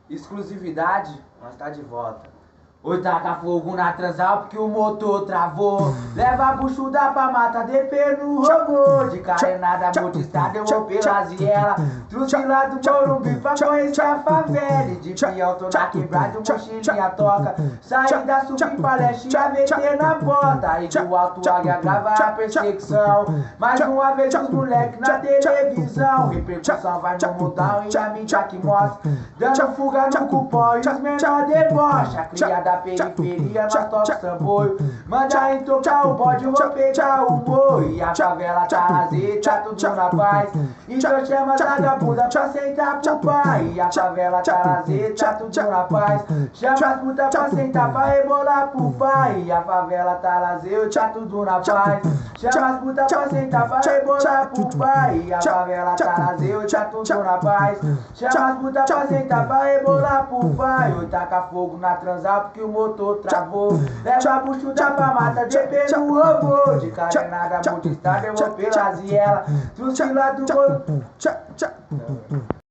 Exclusividade, nós tá de volta. Oi, taca fogo na transal porque o motor travou. Leva a buchuda pra mata, DP no robô. De carenada multistrada, eu vou pelas vielas. Trouxe lá do Morumbi pra conhecer a favela. E de fiel tô na quebrada, mochilinha toca. Saída, subir pra leste e a meter na bota. Aí do alto águia grava a perseguição. Mais uma vez os moleques na televisão. Repercussão vai no mundão e a mídia que mostra. Dando fuga no cupom e os menor debocha. A cria da periferia, nós toca samboio. Manda em tocar o bode, eu vou pegar o boi. E a favela tá lazer, tá tudo na paz. Então chama a vagabunda pra sentar pro pai. E a favela tá lazer, tá tudo na paz. Chama as putas pra sentar pra rebolar pro pai. E a favela tá lazer, tá tudo na paz. Chama as putas pra sentar pra rebolar pro pai. E a favela tá lazer, tá tudo na paz. Chama as putas pra sentar pra rebolar pro pai. Oi, taca fogo na transal porque o motor travou. Leva a buchuda pra mata, DP no robô. De carenada multistrada, eu vou pelas vielas. Trouxe lá do